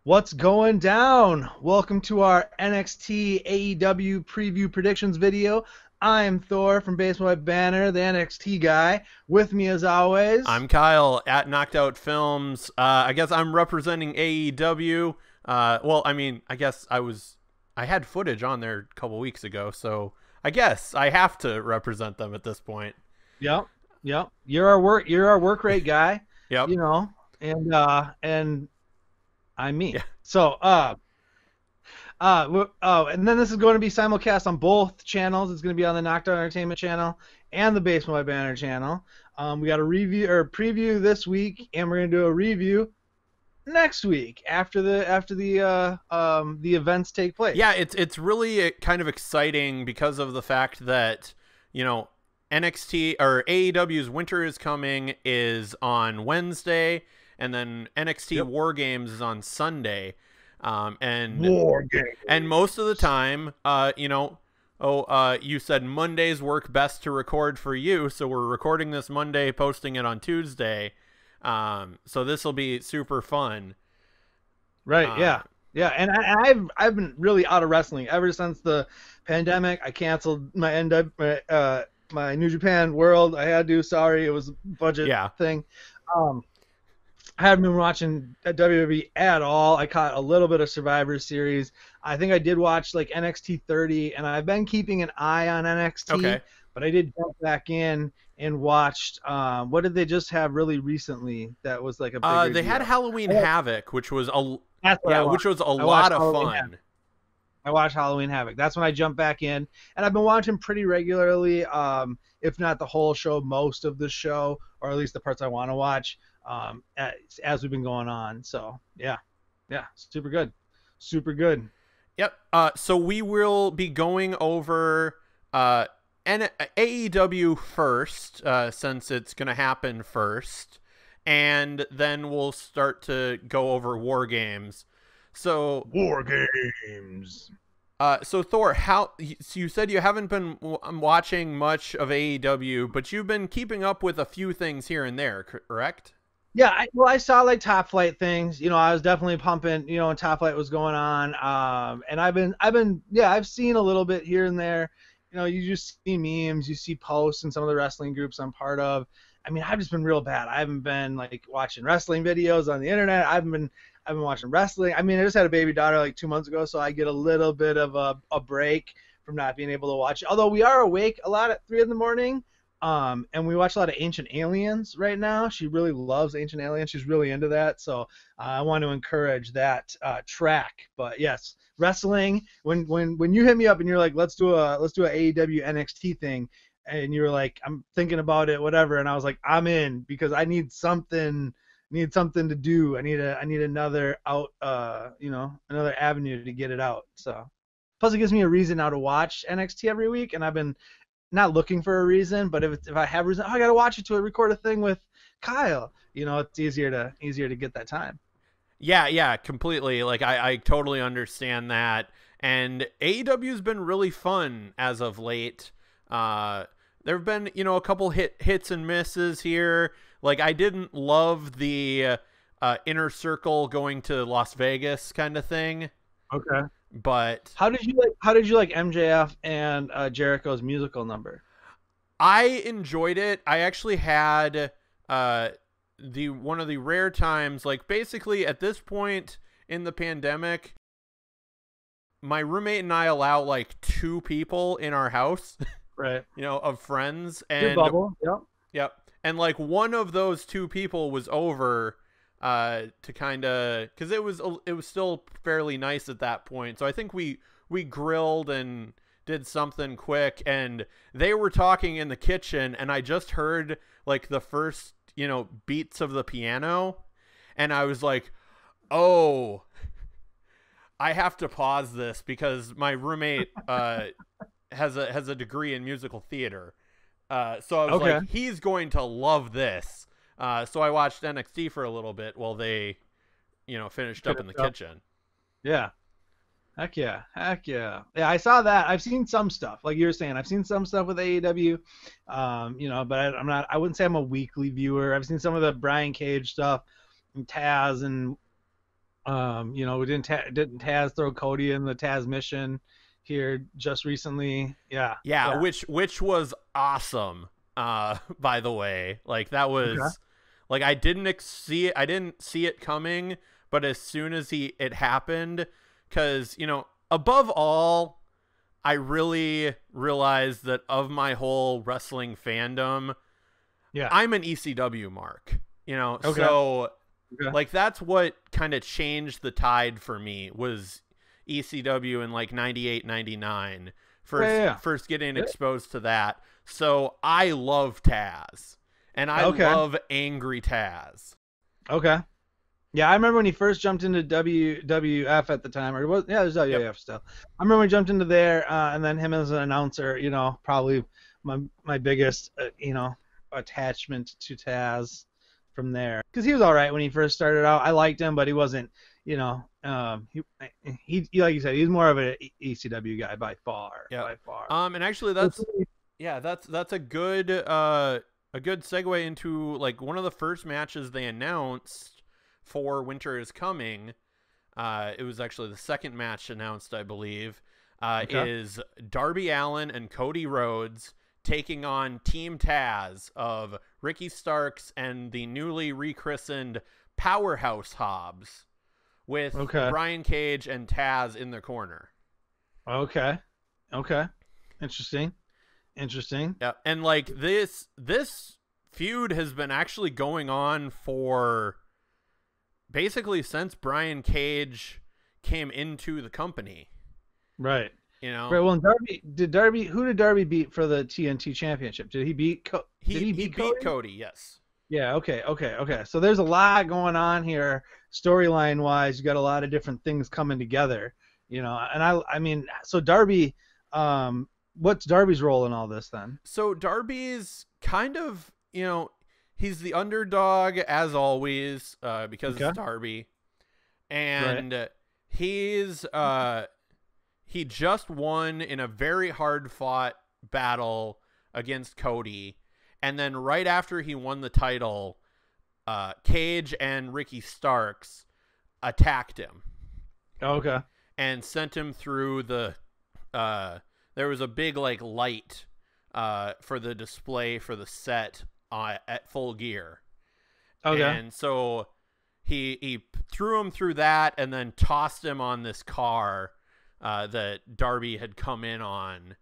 What's going down? Welcome to our NXT AEW preview predictions video. I'm Thor from Baseball Banter, the NXT guy. With me as always. I'm Kyle at Knocked Out Films. I guess I'm representing AEW. I had footage on there a couple weeks ago, so I guess I have to represent them at this point. Yep, yep. You're our work rate guy. Yep. You know, and I'm me. Yeah. So and then this is going to be simulcast on both channels. It's going to be on the Knocked Out Entertainment channel and the Baseball Banner channel. We got a review or preview this week, and we're going to do a review next week after the events take place. Yeah, it's really kind of exciting because of the fact that, NXT or AEW's Winter is Coming is on Wednesday, and then NXT War Games is on Sunday. And War Games. And most of the time, you said Mondays work best to record for you, so we're recording this Monday, posting it on Tuesday. So this will be super fun. Right. Yeah. And I've been really out of wrestling ever since the pandemic. I canceled my New Japan World. I had to. Sorry, it was a budget thing. I haven't been watching WWE at all. I caught a little bit of Survivor Series. I think I did watch like NXT 30, and I've been keeping an eye on NXT. Okay. But I did jump back in and watched. What did they just have really recently? That was like a big. They had Halloween Havoc, which was a lot of fun. Havoc. I watched Halloween Havoc. That's when I jumped back in, and I've been watching pretty regularly. If not the whole show, most of the show, or at least the parts I want to watch. As we've been going on. So yeah, super good. Yep. So we will be going over AEW first, since it's going to happen first, and then we'll start to go over War Games. So War Games. So Thor, so you said you haven't been watching much of AEW, but you've been keeping up with a few things here and there, correct? Yeah, I saw like Top Flight things. I was definitely pumping. When Top Flight was going on. And I've seen a little bit here and there. You just see memes, you see posts in some of the wrestling groups I'm part of. I mean, I've just been real bad. I haven't been like watching wrestling videos on the internet. I've been watching wrestling. I mean, I just had a baby daughter like 2 months ago, so I get a little bit of a break from not being able to watch it. Although we are awake a lot at 3 a.m. And we watch a lot of Ancient Aliens right now. She really loves Ancient Aliens. She's really into that. So I want to encourage that track. But yes, wrestling. When you hit me up and you're like, let's do a AEW NXT thing, and you were like, I'm thinking about it, whatever, and I was like, I'm in, because I need something to do. I need another another avenue to get it out. So plus it gives me a reason now to watch NXT every week, and I've been not looking for a reason, but if I have a reason, I gotta watch it to record a thing with Kyle. It's easier to get that time. Yeah, completely. Like I totally understand that. And AEW's been really fun as of late. There've been, a couple hits and misses here. Like I didn't love the Inner Circle going to Las Vegas kind of thing. Okay. But how did you like MJF and Jericho's musical number? I enjoyed it. I actually had one of the rare times, like basically at this point in the pandemic, my roommate and I allow like 2 people in our house, right? Of friends, and your bubble. Yep. And like one of those 2 people was over to kind of, because it was still fairly nice at that point. So I think we grilled and did something quick, and they were talking in the kitchen, and I just heard like the first beats of the piano, and I was like, oh, I have to pause this because my roommate has a degree in musical theater. So I was like, he's going to love this. So I watched NXT for a little bit while they, finished up in the kitchen. Yeah. Heck yeah. Yeah, I saw that. I've seen some stuff. Like you were saying, I've seen some stuff with AEW. But I wouldn't say I'm a weekly viewer. I've seen some of the Brian Cage stuff and Taz and We didn't Taz throw Cody in the Taz mission here just recently? Yeah, Yeah, yeah. which was awesome. By the way, like that Okay. was like I didn't see it coming, but as soon as it happened, because above all, I really realized that of my whole wrestling fandom, Yeah. I'm an ECW mark. Okay. So Okay. like that's what kind of changed the tide for me was ECW in like 98, 99. Yeah, yeah, First getting yeah. exposed to that. So I love Taz. And I Okay. love angry Taz. Okay. Yeah, I remember when he first jumped into WWF at the time, or was yeah, it was Yep. WWF still. I remember he jumped into there, and then him as an announcer, probably my biggest, attachment to Taz from there, because he was all right when he first started out. I liked him, but he wasn't, he like you said, he's more of an ECW guy Yep. by far. And actually that's a good segue into like one of the first matches they announced for Winter is Coming. It was actually the second match announced, I believe. Okay. Is Darby Allin and Cody Rhodes taking on Team Taz of Ricky Starks and the newly rechristened Powerhouse Hobbs with Okay. Brian Cage and Taz in the corner. Okay. Okay. Interesting. Interesting. Yeah, and like this feud has been actually going on for basically since Brian Cage came into the company. Right. You know, Right. Well, who did Darby beat for the TNT Championship? Did he he beat beat Cody? Cody, yes. Yeah. Okay. Okay. Okay. So there's a lot going on here, storyline wise. You got a lot of different things coming together. And I mean, so Darby, what's Darby's role in all this then? So Darby's kind of, he's the underdog as always, because Okay. it's Darby, Right. and he's he just won in a very hard fought battle against Cody, and then right after he won the title, Cage and Ricky Starks attacked him Okay. and sent him through the there was a big like light for the display for the set at Full Gear, Okay. and so he threw him through that and then tossed him on this car that Darby had come in on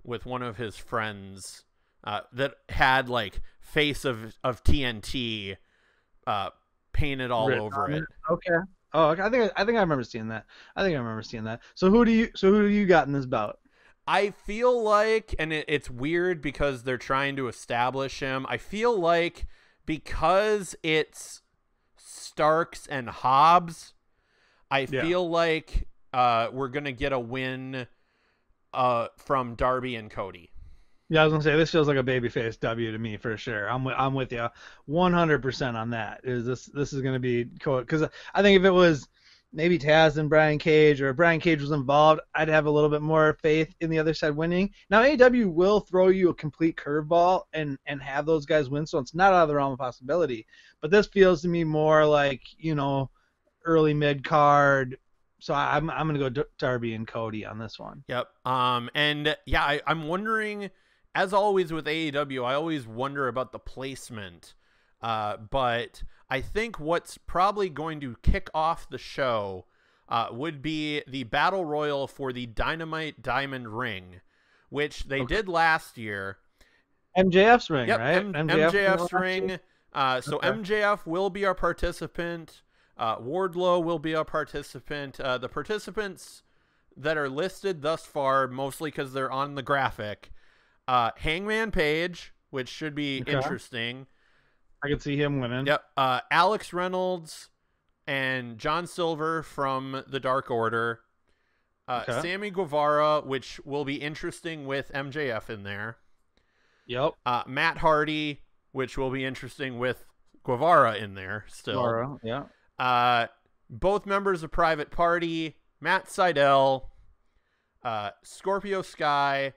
with one of his friends that had like face of TNT painted all Written over on it. it. Okay. Oh, okay. I think I remember seeing that. I think I remember seeing that. So who do you got in this bout? I feel like, and it's weird because they're trying to establish him. I feel like because it's Starks and Hobbs, I Yeah. feel like we're gonna get a win from Darby and Cody. Yeah, I was gonna say this feels like a babyface W to me for sure. I'm with you 100% on that. This is gonna be cool because I think if it was maybe Taz and Brian Cage or Brian Cage was involved, I'd have a little bit more faith in the other side winning. Now AEW will throw you a complete curveball and have those guys win, so it's not out of the realm of possibility. But this feels to me more like early mid card. So I'm gonna go Darby and Cody on this one. Yep. And yeah, I'm wondering, as always with AEW, I always wonder about the placement. But I think what's probably going to kick off the show would be the Battle Royal for the Dynamite Diamond Ring, which they Okay. did last year. MJF's ring, Yep, right? MJF's ring. So Okay. MJF will be our participant. Wardlow will be a participant. The participants that are listed thus far, mostly because they're on the graphic. Hangman Page, which should be Okay. interesting. I could see him winning. Yep. Alex Reynolds and John Silver from the Dark Order. Okay. Sammy Guevara, which will be interesting with MJF in there. Yep. Matt Hardy, which will be interesting with Guevara in there still. Laura. Yeah. Both members of Private Party, Matt Sydal, Scorpio Sky,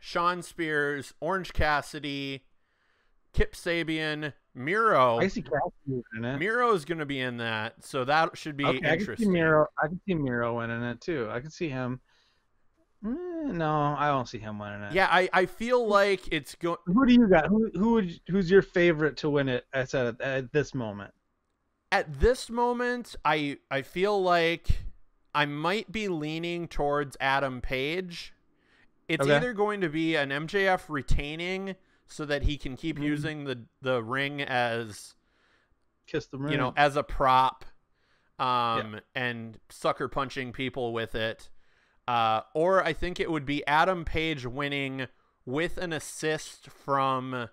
Sean Spears, Orange Cassidy, Kip Sabian, Miro. I see Cassidy in it. Miro's going to be in that, so that should be Okay, interesting. I can see Miro winning it too. I can see him. No, I don't see him winning it. Yeah, I feel like it's going. Who do you got? Who's your favorite to win it at this moment? At this moment, I feel like I might be leaning towards Adam Page. It's Okay. either going to be an MJF retaining so that he can keep using the ring as Kiss the ring. as a prop, and sucker punching people with it. Or I think it would be Adam Page winning with an assist from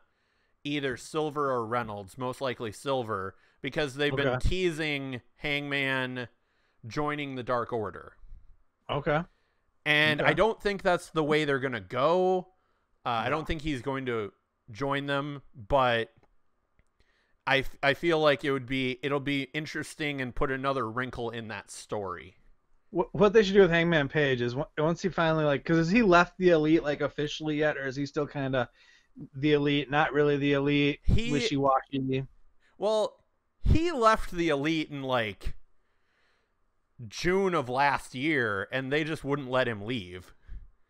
either Silver or Reynolds, most likely Silver, because they've been teasing Hangman joining the Dark Order. Okay. And I don't think that's the way they're going to go. I don't think he's going to join them, but I feel like it'll be interesting and put another wrinkle in that story. What they should do with Hangman Page is once he finally because has he left the Elite officially yet, or is he still kind of the Elite, not really the Elite, wishy-washy? Well, he left the Elite in June of last year, and they just wouldn't let him leave.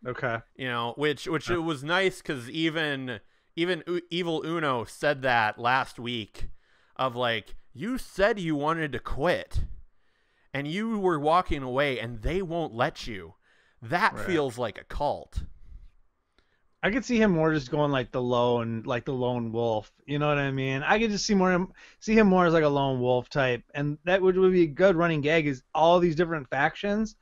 Okay. Which it was nice because even Evil Uno said that last week of you said you wanted to quit and you were walking away and they won't let you. That feels like a cult. I could see him more just going the lone wolf. You know what I mean? I could just see him more as a lone wolf type, and that would be a good running gag. Is all these different factions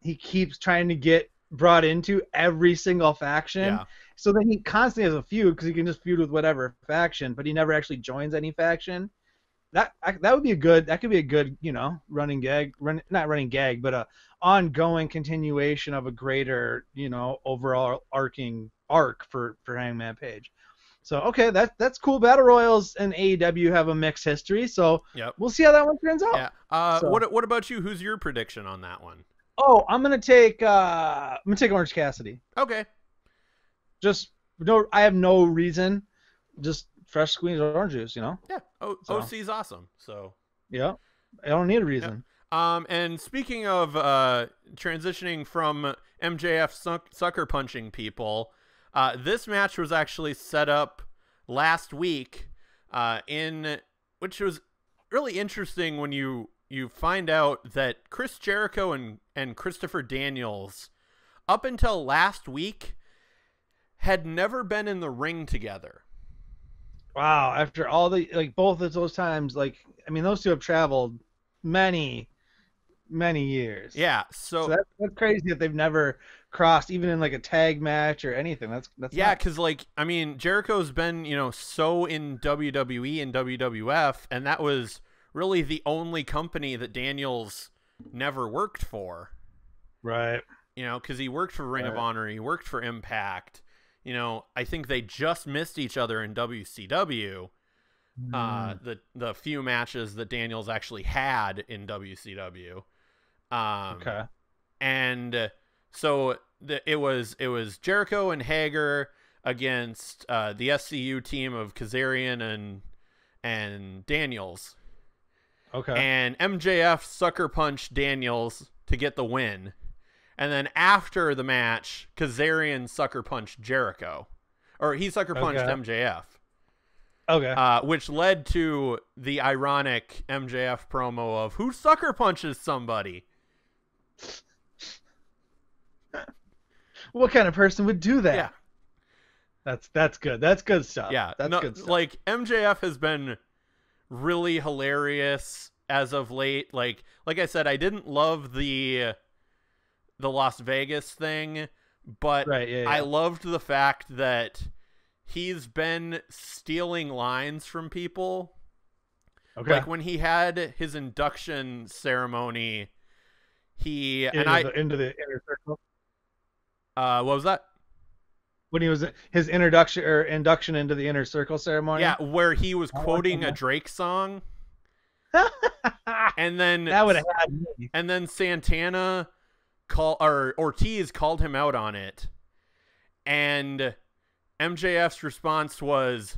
he keeps trying to get brought into every single faction, so then he constantly has a feud because he can just feud with whatever faction, but he never actually joins any faction. That could be a good running gag, not running gag, but a ongoing continuation of a greater overall arc for Hangman Page. So okay, that's cool. Battle Royals and AEW have a mixed history, so we'll see how that one turns out. Yeah. What about you? Who's your prediction on that one? Oh, I'm gonna take Orange Cassidy. Okay. I have no reason, just fresh squeezed orange juice, Yeah. OC's awesome. So. Yeah. I don't need a reason. Yeah. And speaking of transitioning from MJF sucker punching people, this match was actually set up last week, which was really interesting when you find out that Chris Jericho and Christopher Daniels, up until last week, had never been in the ring together. Wow, after all the both of those times, those two have traveled many years. Yeah, so that's crazy that they've never crossed, even in a tag match or anything. That's because Jericho's been so in WWE and WWF, and that was really the only company that Daniels never worked for. Right. Because he worked for Ring of Honor, he worked for Impact. I think they just missed each other in WCW. The few matches that Daniels actually had in WCW. Okay. And so it was Jericho and Hager against the SCU team of Kazarian and Daniels. Okay. And MJF sucker punched Daniels to get the win. And then after the match, Kazarian sucker punched Jericho. Or he sucker punched MJF. Okay. Which led to the ironic MJF promo of who sucker punches somebody. What kind of person would do that? Yeah. That's good. That's good stuff. Yeah. That's good stuff. MJF has been really hilarious as of late. Like I said, I didn't love the Las Vegas thing, but I loved the fact that he's been stealing lines from people. Okay. When he had his induction ceremony, into the inner circle. What was that? When he was his induction into the inner circle ceremony. Yeah, where he was quoting a Drake song. And then that would have had me. And then Santana Ortiz called him out on it. And MJF's response was,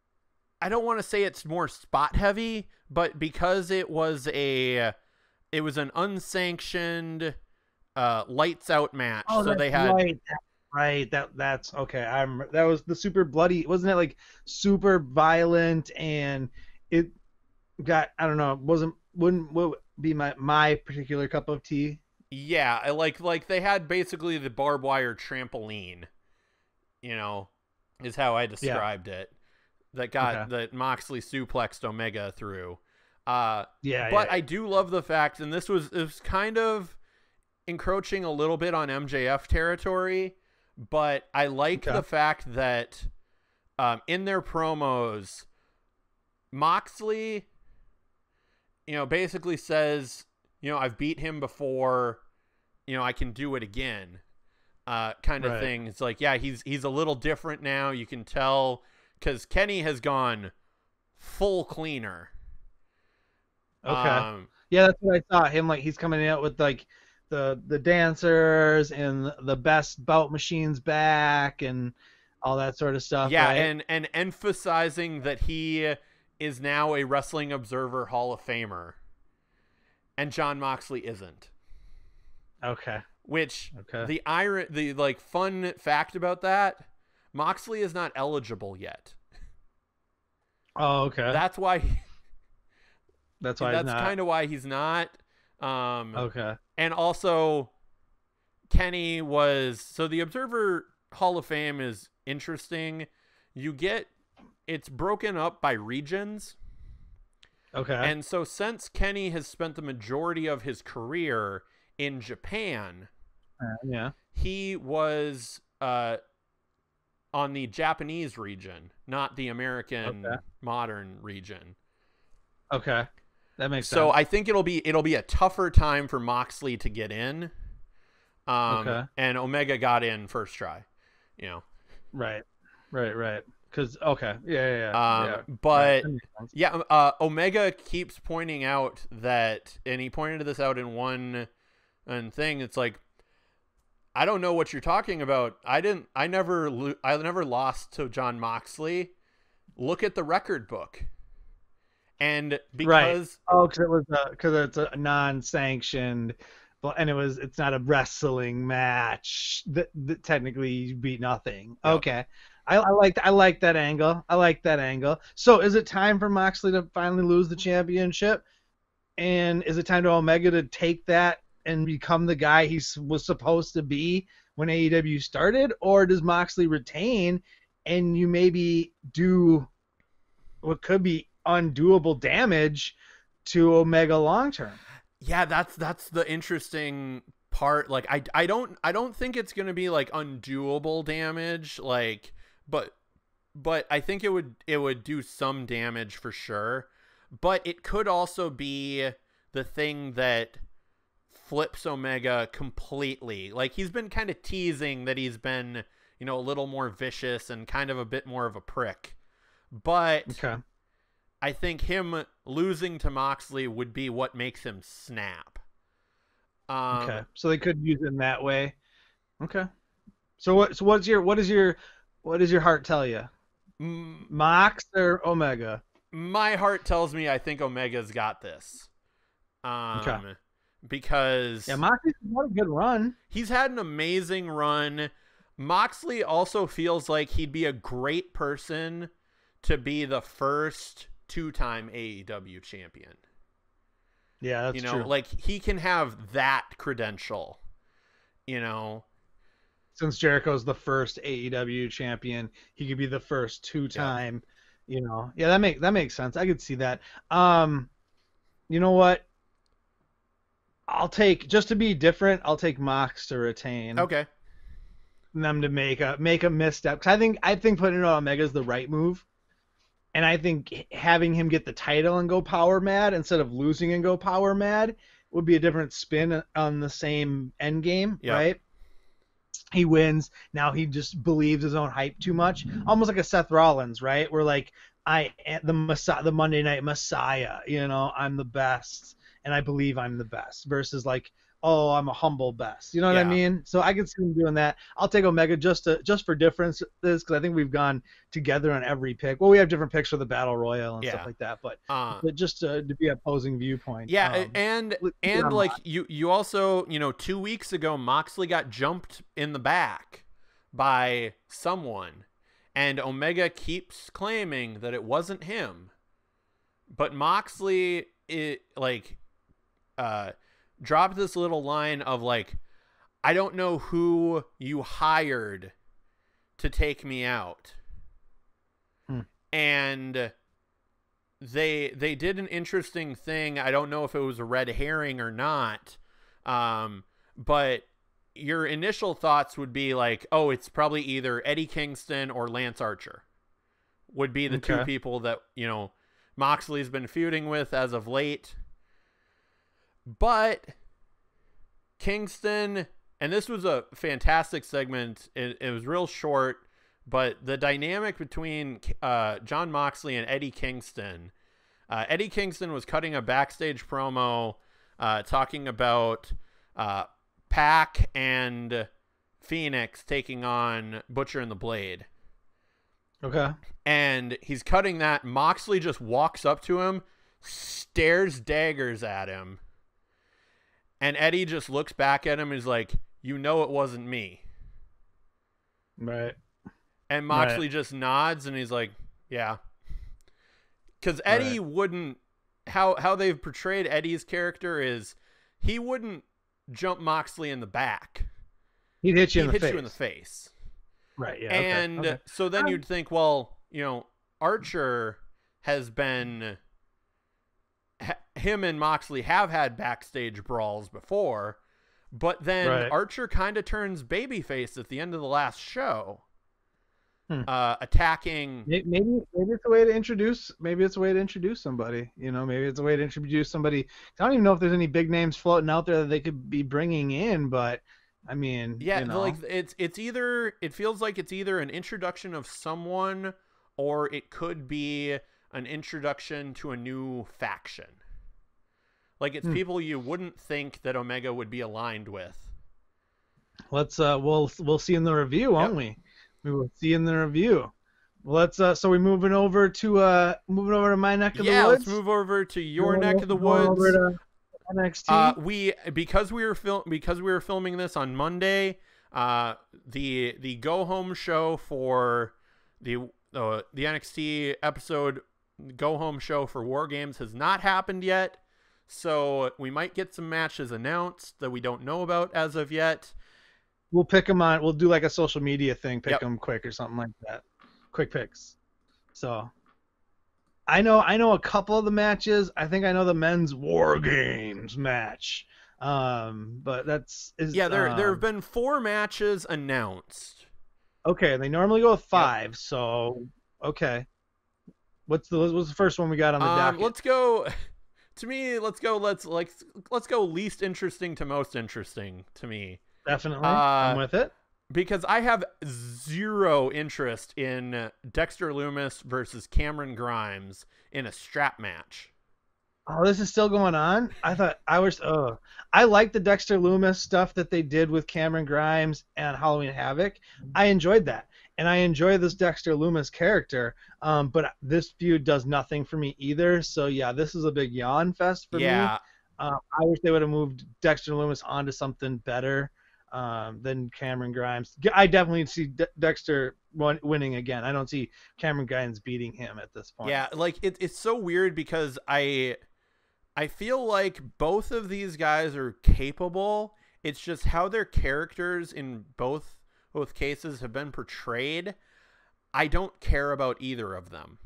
I don't want to say it's more spot heavy, but because it was an unsanctioned lights out match. Oh, So that's they had right. That's right. That's okay. I remember that was the super bloody. Wasn't it like super violent and it got I don't know. Wouldn't would be my particular cup of tea. yeah, like they had basically the barbed wire trampoline, you know, is how I Yeah. described it. Okay. That Moxley suplexed Omega through. Yeah. Yeah. But I do love the fact, and it was kind of encroaching a little bit on MJF territory, but I like Okay. the fact that in their promos, Moxley, basically says, I've beat him before, I can do it again, kind of Right. thing. It's like, yeah, he's a little different now. You can tell because Kenny has gone full cleaner. Okay. Yeah, that's what I thought. Him like he's coming out with like the dancers and the best bout machines back and all that sort of stuff, Yeah, right? and emphasizing that he is now a Wrestling Observer Hall of Famer, and John Moxley isn't. Okay. Which Okay. the like fun fact about that, Moxley is not eligible yet. Oh, okay. That's why. That's why it's That's not. kind of why he's not. Okay. And also, Kenny was so the Observer Hall of Fame is interesting. It's broken up by regions. Okay. And so since Kenny has spent the majority of his career in Japan, Yeah. he was on the Japanese region, not the American Okay. modern region. Okay. That makes So sense. I think it'll be a tougher time for Moxley to get in. Okay. And Omega got in first try, Right. Right. Right. Because okay. Yeah. Right. But That makes sense. yeah, Omega keeps pointing out that, and he pointed this out in one thing. It's like, I don't know what you're talking about. I never lost to John Moxley. Look at the record book. And Right. because Oh, because it's a non-sanctioned, and it's not a wrestling match that technically you beat nothing. yep. Okay. I like that angle. I like that angle. So is it time for Moxley to finally lose the championship? And is it time to Omega to take that and become the guy he was supposed to be when AEW started? Or does Moxley retain and you maybe do what could be undoable damage to Omega long term? Yeah, that's the interesting part. Like I don't think it's gonna be like undoable damage. Like, but I think it would do some damage for sure. But it could also be the thing that flips Omega completely. Like, he's been kind of teasing that he's been, a little more vicious and kind of a bit more of a prick. But Okay. I think him losing to Moxley would be what makes him snap. Okay. So they could use it in that way. Okay. So what does your heart tell you? Mox or Omega? My heart tells me I think Omega's got this. Okay. Because Yeah, Moxley's had a good run. he's had an amazing run. Moxley also feels like he'd be a great person to be the first two-time AEW champion. Yeah, that's true. Like, he can have that credential, Since Jericho's the first AEW champion, he could be the first two-time. Yeah, that makes sense. I could see that. You know what? Just to be different, I'll take Mox to retain. Okay. And them to make a misstep. 'Cause I think putting it on Omega is the right move. And I think having him get the title and go power mad instead of losing and go power mad would be a different spin on the same end game, Yep. right? He wins. Now he just believes his own hype too much, almost like a Seth Rollins, right? Where like I am the Monday Night Messiah, I'm the best, and I believe I'm the best versus like, oh, I'm a humble best. You know what I Yeah. mean? So I can see him doing that. I'll take Omega just for differences because I think we've gone together on every pick. Well, we have different picks for the Battle Royal and stuff Yeah. like that, but Uh, just to be opposing viewpoint. yeah, and Keep it on like mine. you also, 2 weeks ago Moxley got jumped in the back by someone, and Omega keeps claiming that it wasn't him, but Moxley dropped this little line of like, I don't know who you hired to take me out. Hmm. And they did an interesting thing. I don't know if it was a red herring or not. But your initial thoughts would be like, oh, it's probably either Eddie Kingston or Lance Archer would be the two Okay. people that, Moxley's been feuding with as of late. But Kingston, and this was a fantastic segment. It was real short, but the dynamic between Jon Moxley and Eddie Kingston. Eddie Kingston was cutting a backstage promo talking about Pac and Phoenix taking on Butcher and the Blade. Okay. And he's cutting that. Moxley just walks up to him, stares daggers at him. And Eddie just looks back at him and is like, it wasn't me. Right. And Moxley just nods and he's like, yeah. Because Eddie wouldn't, how they've portrayed Eddie's character is he wouldn't jump Moxley in the back. He'd hit you He'd in the hit face. you in the face. Right, yeah. And so then you'd think, well, Archer has been, him and Moxley have had backstage brawls before, but then Archer kind of turns babyface at the end of the last show. Attacking. Maybe it's a way to introduce. Maybe it's a way to introduce somebody. Maybe it's a way to introduce somebody. I don't even know if there's any big names floating out there that they could be bringing in, but I mean, yeah, like it's either, it feels like it's either an introduction of someone or it could be an introduction to a new faction. Like it's people you wouldn't think that Omega would be aligned with. Let's we'll see in the review, won't we? We will see in the review. Well, let's so we're moving over to my neck of the woods. Yeah, let's move over to your neck of the woods. Over to NXT. Because we were filming this on Monday, the go home show for the NXT episode, go home show for War Games has not happened yet. So we might get some matches announced that we don't know about as of yet. We'll pick them on. We'll do like a social media thing, pick them quick or something like that. Quick picks. So I know a couple of the matches. I think I know the men's War Games match. But there have been 4 matches announced. Okay, they normally go with 5. So okay, what's the first one we got on the docket? Let's go. To me, let's go least interesting to most interesting to me. Definitely, I'm with it. Because I have zero interest in Dexter Lumis versus Cameron Grimes in a strap match. Oh, this is still going on? I like the Dexter Lumis stuff that they did with Cameron Grimes and Halloween Havoc. I enjoyed that. And I enjoy this Dexter Lumis character. But this feud does nothing for me either. So, yeah, this is a big yawn fest for me. I wish they would have moved Dexter Lumis onto something better than Cameron Grimes. I definitely see Dexter winning again. I don't see Cameron Grimes beating him at this point. Yeah, like it's so weird because I feel like both of these guys are capable. It's just how their characters in both cases have been portrayed. I don't care about either of them.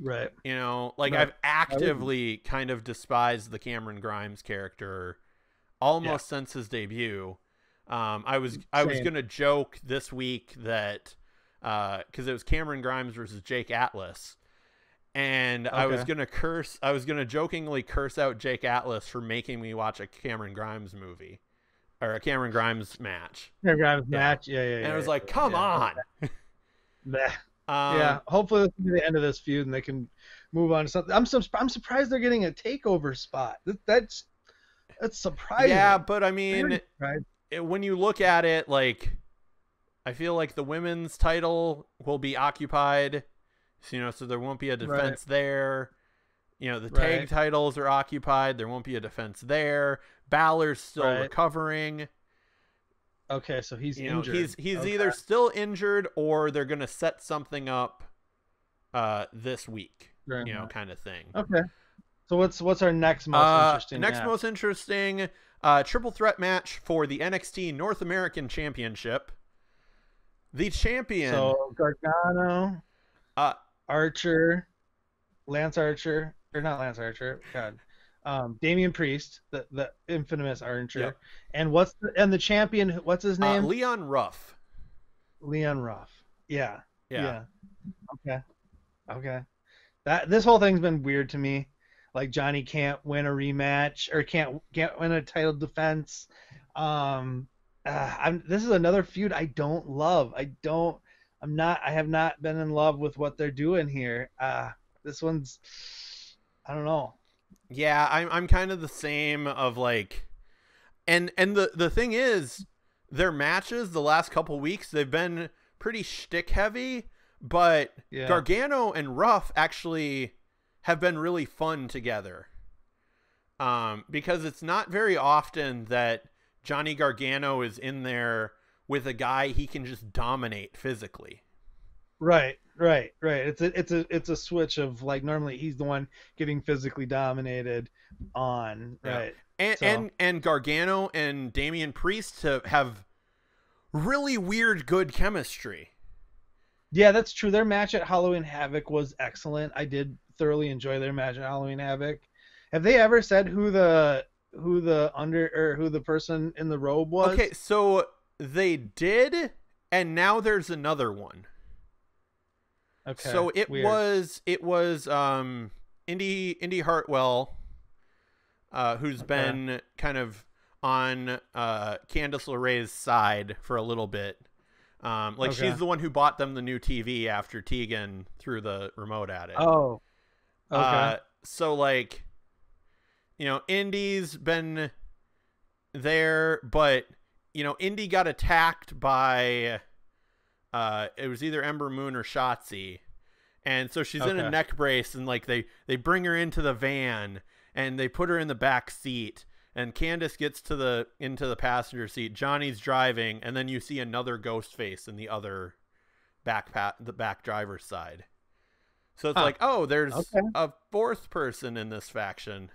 Right. I've actively kind of despised the Cameron Grimes character almost since his debut. I was gonna joke this week that because it was Cameron Grimes versus Jake Atlas, and I was gonna jokingly curse out Jake Atlas for making me watch a Cameron Grimes movie or a Cameron Grimes match. Cameron Grimes match, yeah. And I was like, come on. Um, Yeah, hopefully this will be the end of this feud and they can move on to something. I'm surprised they're getting a takeover spot. That's yeah, surprising. but I mean, Very surprised. when you look at it, like I feel like the women's title will be occupied, so there won't be a Right, defense there. The tag right, titles are occupied. There won't be a defense there. Balor's still right. recovering. Okay, so he's He's injured. either Okay, still injured or they're gonna set something up this week, very much. kind of thing. Okay. So what's our next most interesting Next match? most interesting triple threat match for the NXT North American Championship. The champion, So Gargano, uh, Archer, Lance Archer, or not Lance Archer, God, Damian Priest, the infamous yep, Archer, and the champion? What's his name? Leon Ruff. Leon Ruff. Yeah, Yeah, yeah. Okay, okay. This whole thing's been weird to me. Like Johnny can't win a rematch or can't win a title defense. Um, this is another feud I don't love. I have not been in love with what they're doing here. This one's, I don't know. yeah. I'm kind of the same. Of like, and the thing is, their matches the last couple weeks they've been pretty shtick heavy, but Yeah. Gargano and Ruff actually have been really fun together. Because it's not very often that Johnny Gargano is in there with a guy he can just dominate physically. Right, right, right. It's a switch of like normally he's the one getting physically dominated on, Yeah. right. And So Gargano and Damian Priest have really weird good chemistry. yeah, that's true. Their match at Halloween Havoc was excellent. I did thoroughly enjoy their match at Halloween Havoc. Have they ever said who the person in the robe Okay, was? so they did, and now there's another one. Okay, So weird. it was Indy Hartwell, who's Okay, been kind of on Candice LeRae's side for a little bit. Like okay. she's the one who bought them the new TV after Tegan threw the remote at it. Oh, okay, So like, Indy's been there, but Indy got attacked by it was either Ember Moon or Shotzi, and so she's in a okay. neck brace, and like they bring her into the van and they put her in the back seat, and Candice gets into the passenger seat. Johnny's driving, and then you see another ghost face in the other the back driver's side. So it's Huh. like, oh, there's Okay. a fourth person in this faction.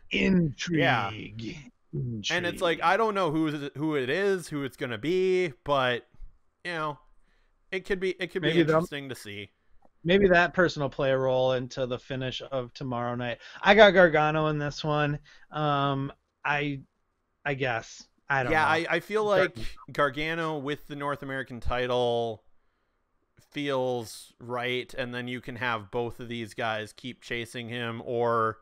Yeah. Intrigue. And it's like, Intrigue. I don't know who it is, who it's gonna be, but it could be Maybe them. interesting to see. Maybe that person will play a role into the finish of tomorrow night. I got Gargano in this one. I I guess I don't Yeah, know. I feel like Gargano with the North American title feels right, and then you can have both of these guys keep chasing him, or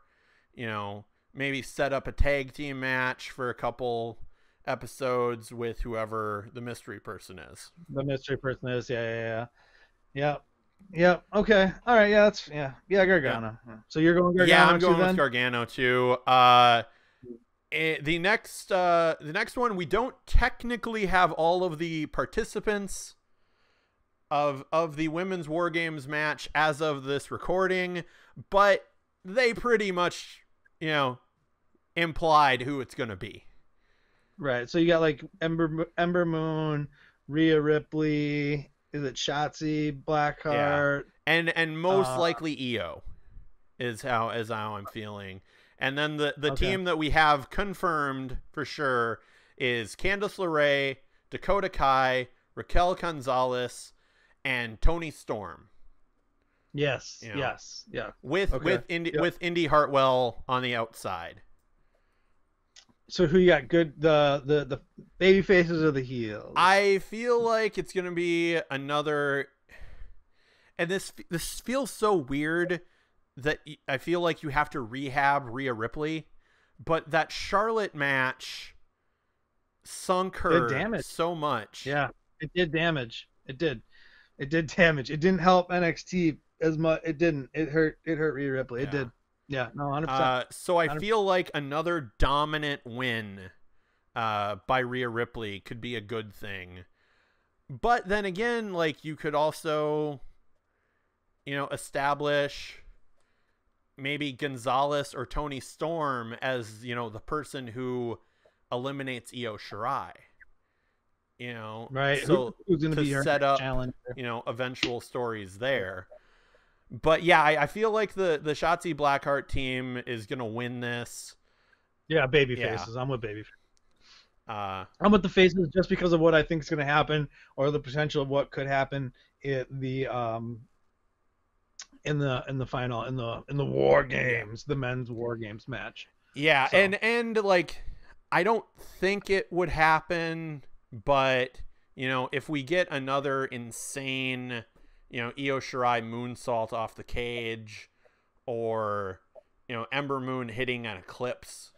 maybe set up a tag team match for a couple episodes with whoever the mystery person is. The mystery person is. Yeah, yeah, yeah. Yep. Yep. Okay. All right. Yeah. Yeah. Yeah. Gargano. So you're going Yeah, Gargano I'm too going with then? Gargano too. The next one, we don't technically have all of the participants of the women's war games match as of this recording, but they pretty much implied who it's going to be. Right. So you got like Ember Moon, Rhea Ripley. Is it Shotzi, Yeah. Blackheart? And most Uh. likely EO is how I'm feeling. And then the Okay. team that we have confirmed for sure is Candice LeRae, Dakota Kai, Raquel Gonzalez, and Tony Storm. Yes. You know, Yes. Yeah. with Okay. Yep. with Indy Hartwell on the outside. So who you got? Good. The baby faces or the heels? I feel like it's gonna be another, and this feels so weird that I feel like you have to rehab Rhea Ripley, but that Charlotte match sunk Did her damage. so much. Yeah. It did damage. It did. It did damage. It didn't help NXT as much. It didn't. It hurt. It hurt Rhea Ripley. It Yeah. did. Yeah. No, 100%. So I 100%. feel like another dominant win by Rhea Ripley could be a good thing. But then again, like you could also, establish maybe Gonzalez or Tony Storm as, the person who eliminates Io Shirai. Right. So Who's going to to be her set up, challenger? eventual stories there. But yeah, I feel like the Shotzi Blackheart team is gonna win this. Yeah, baby Yeah. faces. I'm with baby. I'm with the faces just because of what I think is going to happen, or the potential of what could happen in the final in the War Games, the men's War Games match. Yeah, So. and like I don't think it would happen, but if we get another insane, Io Shirai moonsault off the cage, or Ember Moon hitting an eclipse,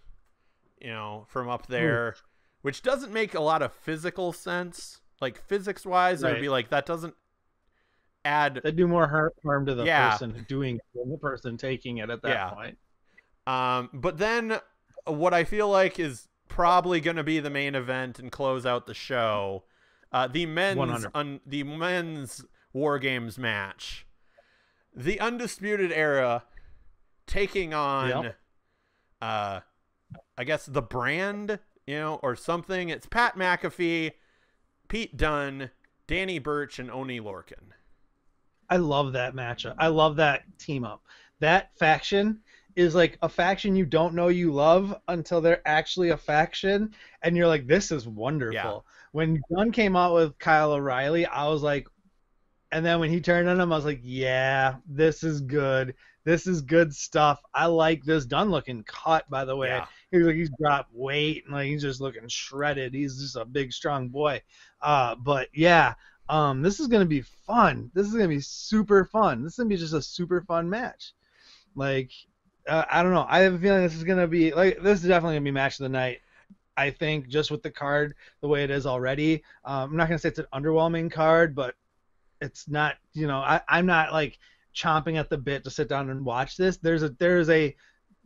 from up there. Ooh. Which doesn't make a lot of physical sense. Like physics wise, It would be like that doesn't add. They do more harm to the person doing it than the person taking it at that point. But then what I feel like is probably going to be the main event and close out the show, the men's War Games match, the Undisputed Era taking on, I guess the Brand. Or something. It's Pat McAfee, Pete Dunne, Danny Burch, and Oney Lorcan. I love that matchup. I love that team up. That faction is like a faction you don't know you love until they're actually a faction, and you're like, this is wonderful. Yeah. When Dunne came out with Kyle O'Reilly, I was like, and then when he turned on him, I was like, yeah, this is good. This is good stuff. I like this. Dunne looking cut, by the way. Yeah. He's dropped weight and like he's just looking shredded. He's just a big, strong boy. But yeah, this is gonna be fun. This is gonna be super fun. This is gonna be just a super fun match. Like, I don't know. I have a feeling this is gonna be like this is definitely gonna be match of the night. I think just with the card the way it is already. I'm not gonna say it's an underwhelming card, but it's not. I'm not like chomping at the bit to sit down and watch this. There's a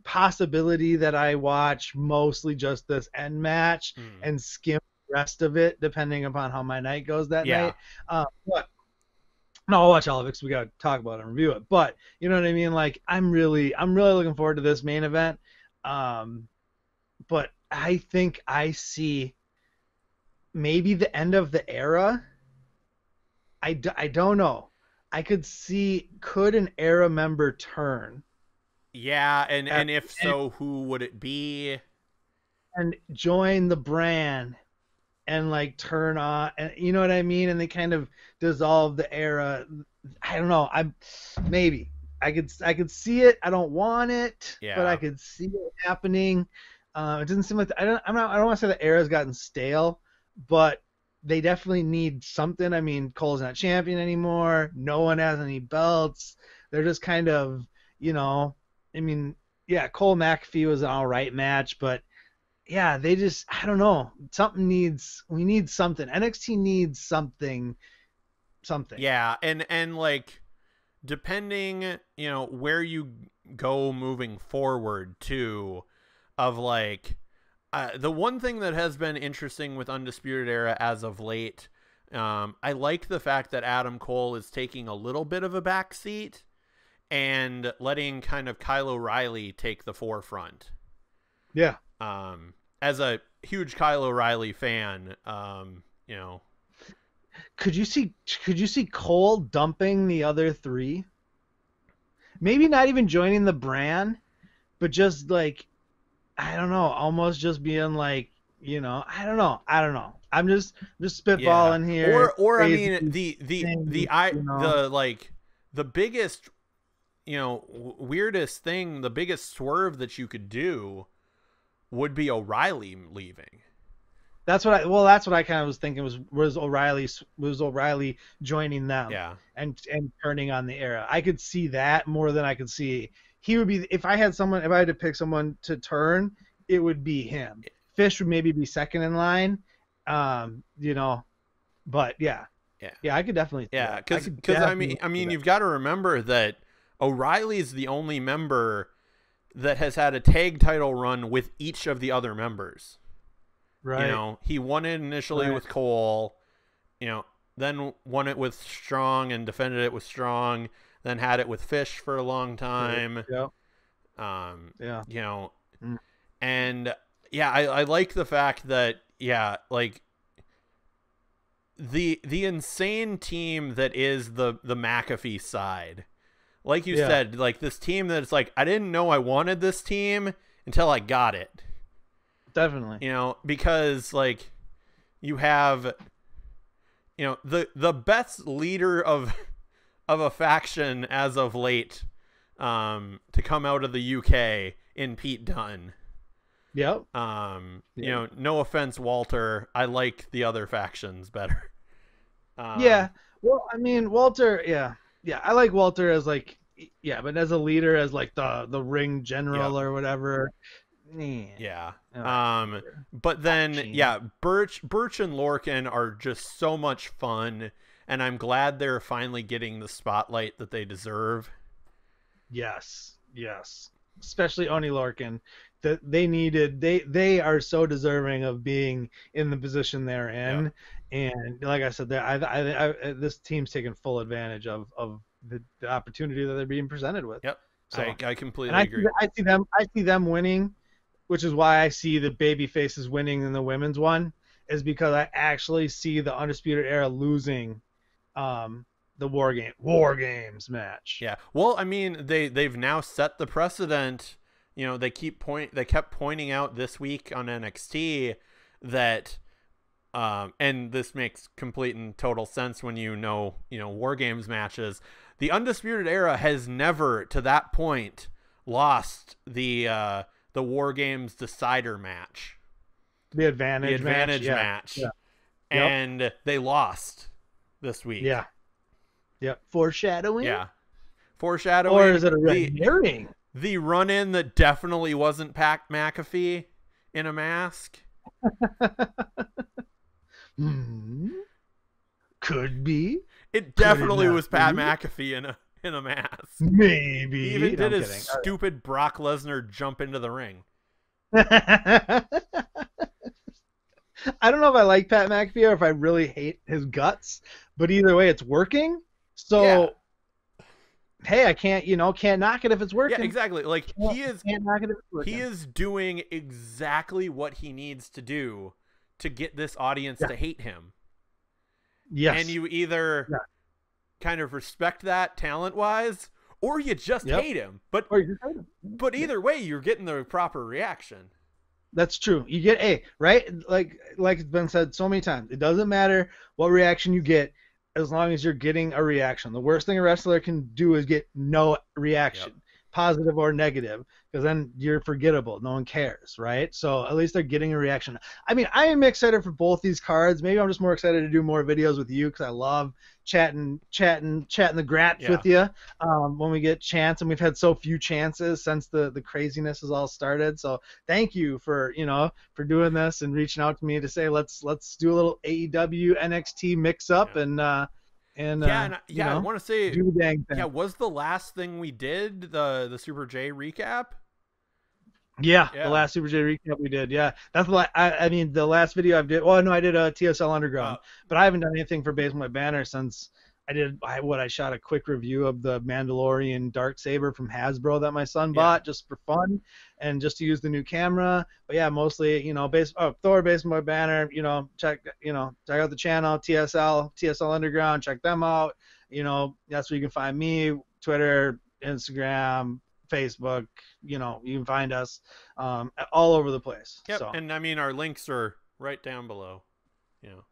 possibility that I watch mostly just this end match and skim the rest of it depending upon how my night goes that night. But no, I'll watch all of it because we got to talk about it and review it. But you know what I mean? Like I'm really looking forward to this main event. But I think I see maybe the end of the era. I don't know. I could an era member turn? Yeah, and if so, who would it be? And join the Brand and like turn on, and you know what I mean? And they kind of dissolve the era. I don't know. I could see it. I don't want it, but I could see it happening. It doesn't seem like I don't want to say the era's gotten stale, but they definitely need something. I mean, Cole's not champion anymore. No one has any belts. They're just kind of, I mean, yeah, Cole McAfee was an all right match, but yeah, they just, I don't know. We need something. NXT needs something. Yeah, and like, depending, where you go moving forward too, of like, the one thing that has been interesting with Undisputed Era as of late, I like the fact that Adam Cole is taking a little bit of a backseat and letting kind of Kyle O'Reilly take the forefront. Yeah. As a huge Kyle O'Reilly fan, Could you see Cole dumping the other three? Maybe not even joining the Brand, but just like, I don't know, almost just being like, I don't know. I'm just spitballing here. Or I mean, the biggest, weirdest thing, the biggest swerve that you could do would be O'Reilly leaving. That's what I kind of was thinking was O'Reilly joining them, and turning on the era. I could see that more than I could see he would be. If I had to pick someone to turn, it would be him. Fish would maybe be second in line, but yeah. Yeah. Yeah, I could definitely see Yeah, that. because I mean, you've got to remember that O'Reilly's the only member that has had a tag title run with each of the other members. You Right. know, he won it initially with Cole, you know, then won it with Strong and defended it with Strong, then had it with Fish for a long time. Yep. Yeah. You know, Mm. and yeah, I like the fact that, yeah, like the insane team that is the McAfee side. Like you said, like this team that's like, I didn't know I wanted this team until I got it. Definitely. You know, because like you have, you know, the best leader of a faction as of late to come out of the UK in Pete Dunne. Yep. You know, no offense, Walter. I like the other factions better. Yeah. Well, I mean, Walter, yeah. I like Walter as like, yeah, but as a leader, as like the ring general or whatever. Yeah. But then, yeah, Birch and Lorcan are just so much fun, and I'm glad they're finally getting the spotlight that they deserve. Yes. Especially Oni Lorcan. That they are so deserving of being in the position they're in, and like I said, this team's taking full advantage of the opportunity that they're being presented with. Yep. So I completely agree. I see them winning, which is why I see the baby faces winning in the women's one, is because I actually see the Undisputed Era losing the War Games match. Yeah. Well, I mean, they've now set the precedent. You know, they kept pointing out this week on NXT that and this makes complete and total sense when you know War Games matches. The Undisputed Era has never to that point lost the War Games decider match. The advantage match. Yeah. And they lost this week. Yeah. Yep. Foreshadowing? Yeah. Foreshadowing. Or is it a red herring? The run-in that definitely wasn't Pat McAfee in a mask. Could be. It definitely was Pat McAfee in a mask. Maybe. He even did his stupid Brock Lesnar jump into the ring. I don't know if I like Pat McAfee or if I really hate his guts, but either way, it's working. So, hey, I can't knock it if it's working. Yeah, exactly. Like he is doing exactly what he needs to do to get this audience to hate him. Yes. And you either kind of respect that talent-wise, or you just hate him. But either way, you're getting the proper reaction. That's true. You get right? Like it's been said so many times. It doesn't matter what reaction you get as long as you're getting a reaction. The worst thing a wrestler can do is get no reaction, positive or negative, because then you're forgettable. No one cares, right? So at least they're getting a reaction. I mean, I am excited for both these cards. Maybe I'm just more excited to do more videos with you because I love chatting the grats with you when we get chance, and we've had so few chances since the craziness has all started. So thank you for doing this and reaching out to me to say let's do a little AEW NXT mix up and I want to say do the dang thing. Yeah, was the last thing we did the Super J recap? Yeah, the last Super J recap we did. Yeah, that's I mean the last video I did. Well, no, I did a TSL Underground, but I haven't done anything for Base My Banner since I shot a quick review of the Mandalorian Darksaber from Hasbro that my son bought just for fun and just to use the new camera. But yeah, mostly Thor, Base My Banner. Check out the channel TSL Underground. Check them out. That's where you can find me. Twitter, Instagram, Facebook, you can find us all over the place. Yep. So, and I mean our links are right down below.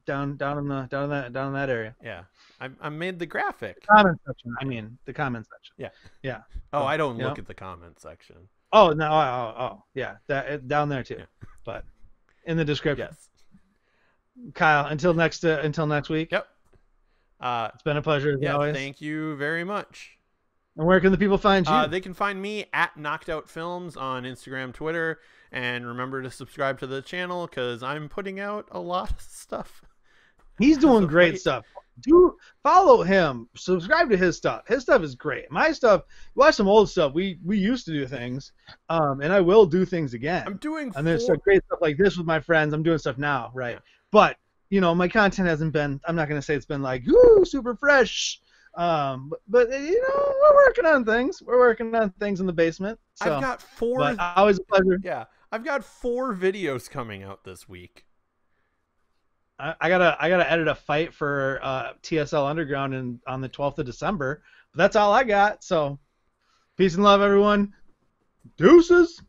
Down in that area. Yeah. I made the graphic. Comment section. I mean the comment section. Yeah. Oh, I don't look at the comment section. Oh no. Oh yeah. Down there too. Yeah. But in the description. Yes. Kyle, until next week. Yep. It's been a pleasure as always. Thank you very much. And where can the people find you? They can find me at Knocked Out Films on Instagram, Twitter, and remember to subscribe to the channel because I'm putting out a lot of stuff. He's doing great stuff. do follow him, subscribe to his stuff. His stuff is great. My stuff, watch some old stuff. We used to do things, and I will do things I'm again. doing And there's four. some great stuff like this with my friends. I'm doing stuff now, Yeah, right? But my content hasn't been. I'm not gonna say it's been like woo super fresh. But we're working on things. We're working on things in the basement. I've So, got four. but always a pleasure. Yeah, I've got 4 videos coming out this week. I gotta edit a fight for TSL Underground on the 12th of December. But that's all I got. So peace and love, everyone. Deuces.